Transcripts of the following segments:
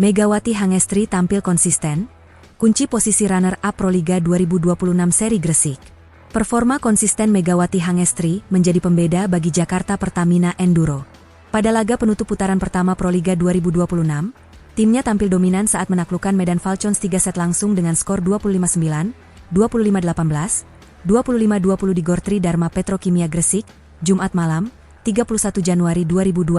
Megawati Hangestri tampil konsisten, kunci posisi runner-up Proliga 2026 seri Gresik. Performa konsisten Megawati Hangestri menjadi pembeda bagi Jakarta Pertamina Enduro. Pada laga penutup putaran pertama Proliga 2026, timnya tampil dominan saat menaklukkan Medan Falcons 3 set langsung dengan skor 25-9, 25-18, 25-20 di Gor Tri Dharma Petrokimia Gresik, Jumat malam, 31 Januari 2026.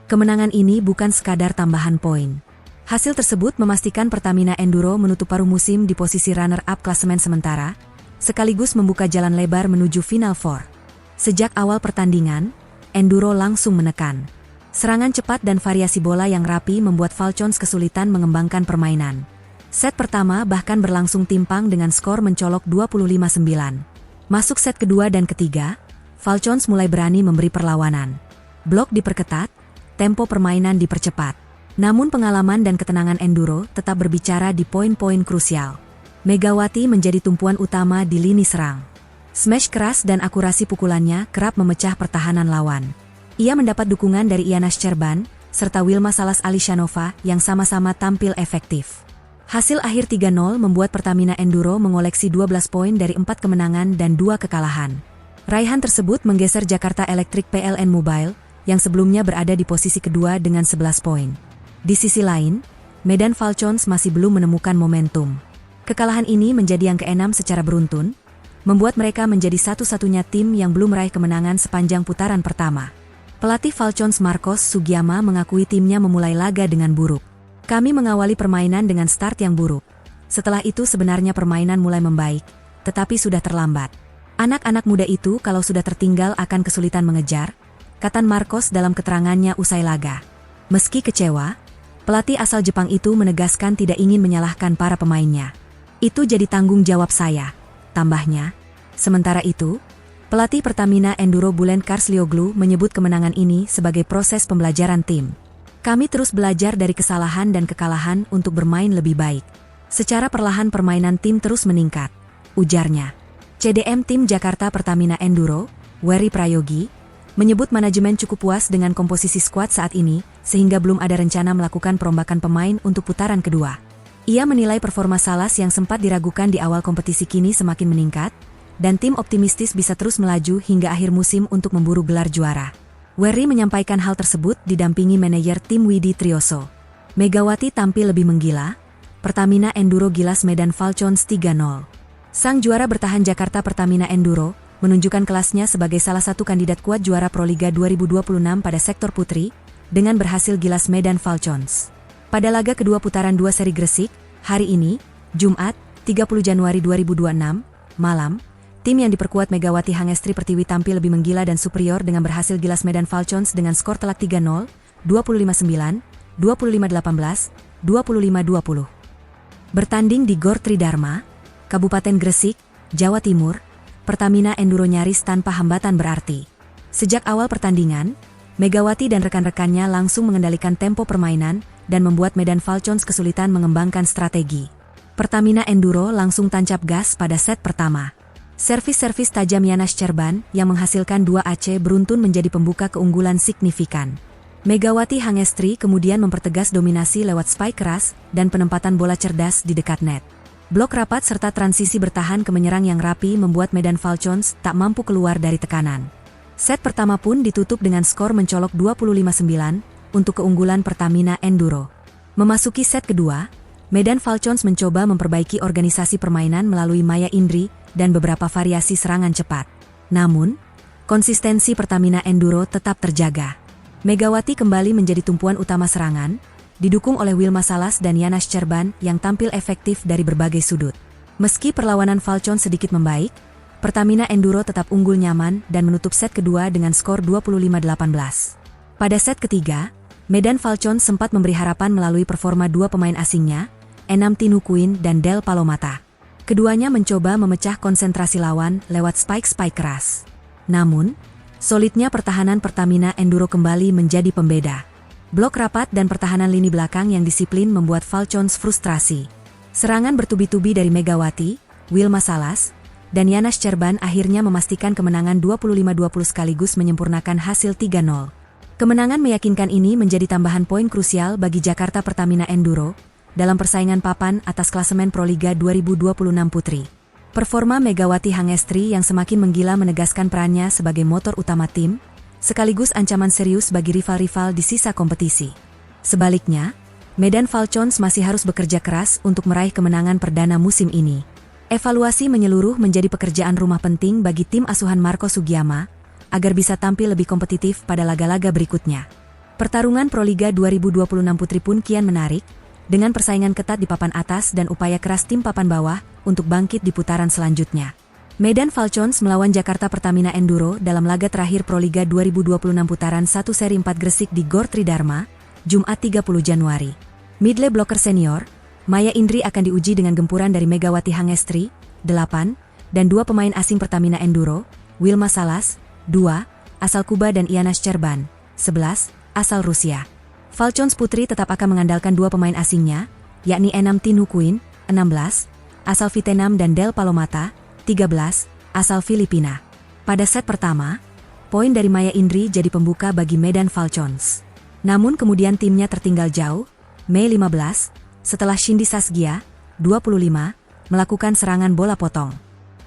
Kemenangan ini bukan sekadar tambahan poin. Hasil tersebut memastikan Pertamina Enduro menutup paruh musim di posisi runner-up klasemen sementara, sekaligus membuka jalan lebar menuju Final Four. Sejak awal pertandingan, Enduro langsung menekan. Serangan cepat dan variasi bola yang rapi membuat Falcons kesulitan mengembangkan permainan. Set pertama bahkan berlangsung timpang dengan skor mencolok 25-9. Masuk set kedua dan ketiga, Falcons mulai berani memberi perlawanan. Blok diperketat, tempo permainan dipercepat. Namun pengalaman dan ketenangan Enduro tetap berbicara di poin-poin krusial. Megawati menjadi tumpuan utama di lini serang. Smash keras dan akurasi pukulannya kerap memecah pertahanan lawan. Ia mendapat dukungan dari Yanas Cerban, serta Wilma Salas Alishanova yang sama-sama tampil efektif. Hasil akhir 3-0 membuat Pertamina Enduro mengoleksi 12 poin dari 4 kemenangan dan 2 kekalahan. Raihan tersebut menggeser Jakarta Electric PLN Mobile, yang sebelumnya berada di posisi kedua dengan 11 poin. Di sisi lain, Medan Falcons masih belum menemukan momentum. Kekalahan ini menjadi yang ke-6 secara beruntun, membuat mereka menjadi satu-satunya tim yang belum meraih kemenangan sepanjang putaran pertama. Pelatih Falcons Marcos Sugiyama mengakui timnya memulai laga dengan buruk. Kami mengawali permainan dengan start yang buruk. Setelah itu sebenarnya permainan mulai membaik, tetapi sudah terlambat. Anak-anak muda itu kalau sudah tertinggal akan kesulitan mengejar, kata Marcos dalam keterangannya usai laga. Meski kecewa, pelatih asal Jepang itu menegaskan tidak ingin menyalahkan para pemainnya. Itu jadi tanggung jawab saya, tambahnya. Sementara itu, pelatih Pertamina Enduro Bulent Karslioglu menyebut kemenangan ini sebagai proses pembelajaran tim. Kami terus belajar dari kesalahan dan kekalahan untuk bermain lebih baik. Secara perlahan permainan tim terus meningkat, ujarnya. CDM tim Jakarta Pertamina Enduro, Wery Prayogi, menyebut manajemen cukup puas dengan komposisi skuad saat ini, sehingga belum ada rencana melakukan perombakan pemain untuk putaran kedua. Ia menilai performa Salas yang sempat diragukan di awal kompetisi kini semakin meningkat, dan tim optimistis bisa terus melaju hingga akhir musim untuk memburu gelar juara. Wery menyampaikan hal tersebut didampingi manajer tim Widi Trioso. Megawati tampil lebih menggila, Pertamina Enduro gilas Medan Falcons 3-0. Sang juara bertahan Jakarta Pertamina Enduro menunjukkan kelasnya sebagai salah satu kandidat kuat juara Proliga 2026 pada sektor putri, dengan berhasil gilas Medan Falcons. Pada laga kedua putaran 2 seri Gresik, hari ini, Jumat, 30 Januari 2026, malam, tim yang diperkuat Megawati Hangestri Pertiwi tampil lebih menggila dan superior dengan berhasil gilas Medan Falcons dengan skor telak 3-0, 25-9, 25-18, 25-20. Bertanding di Gor Tri Dharma, Kabupaten Gresik, Jawa Timur, Pertamina Enduro nyaris tanpa hambatan berarti. Sejak awal pertandingan, Megawati dan rekan-rekannya langsung mengendalikan tempo permainan dan membuat Medan Falcons kesulitan mengembangkan strategi. Pertamina Enduro langsung tancap gas pada set pertama. Servis-servis tajam Yanas Cerban yang menghasilkan 2 AC beruntun menjadi pembuka keunggulan signifikan. Megawati Hangestri kemudian mempertegas dominasi lewat spike keras dan penempatan bola cerdas di dekat net. Blok rapat serta transisi bertahan ke menyerang yang rapi membuat Medan Falcons tak mampu keluar dari tekanan. Set pertama pun ditutup dengan skor mencolok 25-9 untuk keunggulan Pertamina Enduro. Memasuki set kedua, Medan Falcons mencoba memperbaiki organisasi permainan melalui Maya Indri dan beberapa variasi serangan cepat. Namun, konsistensi Pertamina Enduro tetap terjaga. Megawati kembali menjadi tumpuan utama serangan, didukung oleh Wilma Salas dan Yanas Cerban yang tampil efektif dari berbagai sudut. Meski perlawanan Falcons sedikit membaik, Pertamina Enduro tetap unggul nyaman dan menutup set kedua dengan skor 25-18. Pada set ketiga, Medan Falcons sempat memberi harapan melalui performa 2 pemain asingnya, Enam Tinukuin dan Del Palomata. Keduanya mencoba memecah konsentrasi lawan lewat spike-spike keras. Namun, solidnya pertahanan Pertamina Enduro kembali menjadi pembeda. Blok rapat dan pertahanan lini belakang yang disiplin membuat Falcons frustrasi. Serangan bertubi-tubi dari Megawati, Wilma Salas, dan Yanas Cerban akhirnya memastikan kemenangan 25-20 sekaligus menyempurnakan hasil 3-0. Kemenangan meyakinkan ini menjadi tambahan poin krusial bagi Jakarta Pertamina Enduro dalam persaingan papan atas klasemen Proliga 2026 Putri. Performa Megawati Hangestri yang semakin menggila menegaskan perannya sebagai motor utama tim, sekaligus ancaman serius bagi rival-rival di sisa kompetisi. Sebaliknya, Medan Falcons masih harus bekerja keras untuk meraih kemenangan perdana musim ini. Evaluasi menyeluruh menjadi pekerjaan rumah penting bagi tim asuhan Marco Sugiyama, agar bisa tampil lebih kompetitif pada laga-laga berikutnya. Pertarungan Proliga 2026 Putri pun kian menarik, dengan persaingan ketat di papan atas dan upaya keras tim papan bawah untuk bangkit di putaran selanjutnya. Medan Falcons melawan Jakarta Pertamina Enduro dalam laga terakhir Proliga 2026 putaran 1 seri 4 Gresik di Gor Tridharma, Jumat 30 Januari. Midle blocker senior, Maya Indri akan diuji dengan gempuran dari Megawati Hangestri, 8, dan 2 pemain asing Pertamina Enduro, Wilma Salas, 2, asal Kuba dan Iana Shcherban, 11, asal Rusia. Falcons Putri tetap akan mengandalkan 2 pemain asingnya, yakni Enam Tin Hukuin, 16, asal Vietnam dan Del Palomata, 13, asal Filipina. Pada set pertama, poin dari Maya Indri jadi pembuka bagi Medan Falcons. Namun kemudian timnya tertinggal jauh, Mei 15, setelah Shindy Sasgia, 25, melakukan serangan bola potong.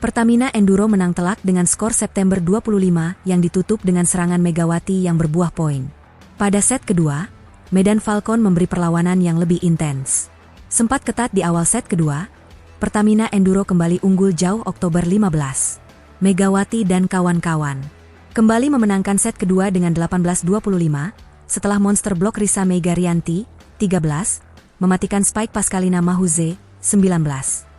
Pertamina Enduro menang telak dengan skor September 25 yang ditutup dengan serangan Megawati yang berbuah poin. Pada set kedua, Medan Falcon memberi perlawanan yang lebih intens. Sempat ketat di awal set kedua, Pertamina Enduro kembali unggul jauh Oktober 15. Megawati dan kawan-kawan kembali memenangkan set kedua dengan 18-25, setelah monster blok Risa Megarianti, 13, mematikan Spike Pascalina Mahuze, 19.